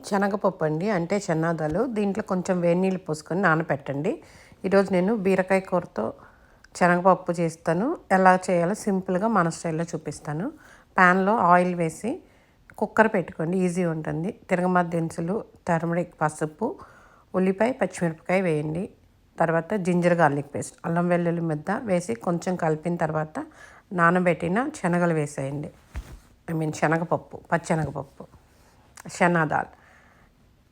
శనగపప్పు అండి, అంటే చెన్నాదాలు. దీంట్లో కొంచెం వేడి నీళ్ళు పోసుకొని నానబెట్టండి. ఈరోజు నేను బీరకాయ కూరతో శనగపప్పు చేస్తాను. ఎలా చేయాలో సింపుల్గా మన స్టైల్లో చూపిస్తాను. ప్యాన్లో ఆయిల్ వేసి కుక్కర్ పెట్టుకోండి, ఈజీ ఉంటుంది. తిరగమాత దినుసులు, టర్మరిక్, పసుపు, ఉల్లిపాయ, పచ్చిమిరపకాయ వేయండి. తర్వాత జింజర్ గార్లిక్ పేస్ట్, అల్లం వెల్లుల్లి ముద్ద వేసి కొంచెం కలిపిన తర్వాత నానబెట్టిన శనగలు వేసేయండి. శనగపప్పు, పచ్చెనగపప్పు, చనాదాల్.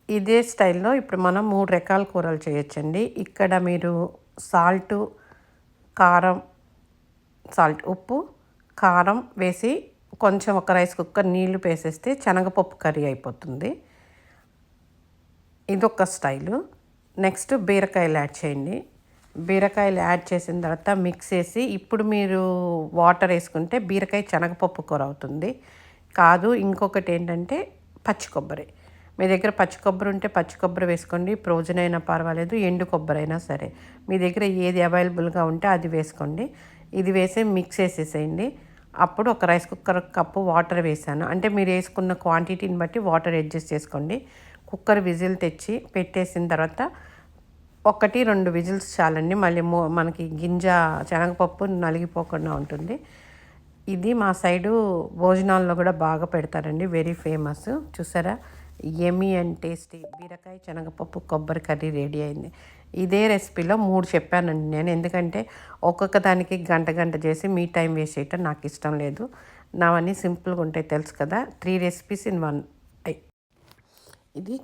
ఇదే స్టైల్లో ఇప్పుడు మనం 3 రకాల కూరలు చేయొచ్చండి. ఇక్కడ మీరు కారం, ఉప్పు, కారం వేసి కొంచెం ఒక రైస్ కుక్కర్ నీళ్లు వేసేస్తే శనగపప్పు కర్రీ అయిపోతుంది. ఇదొక స్టైలు. నెక్స్ట్ బీరకాయలు యాడ్ చేయండి. బీరకాయలు యాడ్ చేసిన తర్వాత మిక్స్ చేసి ఇప్పుడు మీరు వాటర్ వేసుకుంటే బీరకాయ శనగపప్పు కూర అవుతుంది. కాదు, ఇంకొకటి ఏంటంటే పచ్చి కొబ్బరి. మీ దగ్గర పచ్చి కొబ్బరి ఉంటే పచ్చి కొబ్బరి వేసుకోండి, ఫ్రోజన్ అయినా పర్వాలేదు, ఎండు కొబ్బరి అయినా సరే. మీ దగ్గర ఏది అవైలబుల్గా ఉంటే అది వేసుకోండి. ఇది వేసి మిక్స్ చేసేసేయండి. అప్పుడు ఒక రైస్ కుక్కర్ కప్పు వాటర్ వేసాను, అంటే మీరు వేసుకున్న క్వాంటిటీని బట్టి వాటర్ అడ్జస్ట్ చేసుకోండి. కుక్కర్ విజిల్ తెచ్చి పెట్టేసిన తర్వాత 1-2 విజిల్స్ చాలండి. మళ్ళీ మనకి శనగపప్పు నలిగిపోకుండా ఉంటుంది. ఇది మా సైడు భోజనాల్లో కూడా బాగా పెడతారండి, వెరీ ఫేమస్. చూసారా, యమ్మీ అండ్ టేస్టీ బీరకాయ శనగపప్పు కొబ్బరి కర్రీ రెడీ అయింది. ఇదే రెసిపీలో 3 చెప్పానండి నేను, ఎందుకంటే ఒక్కొక్క దానికి గంట చేసి మీ టైం వేస్ట్ చేయటం నాకు ఇష్టం లేదు. నావన్నీ సింపుల్గా ఉంటాయి తెలుసు కదా. 3 రెసిపీస్ ఇన్ 1. ఇది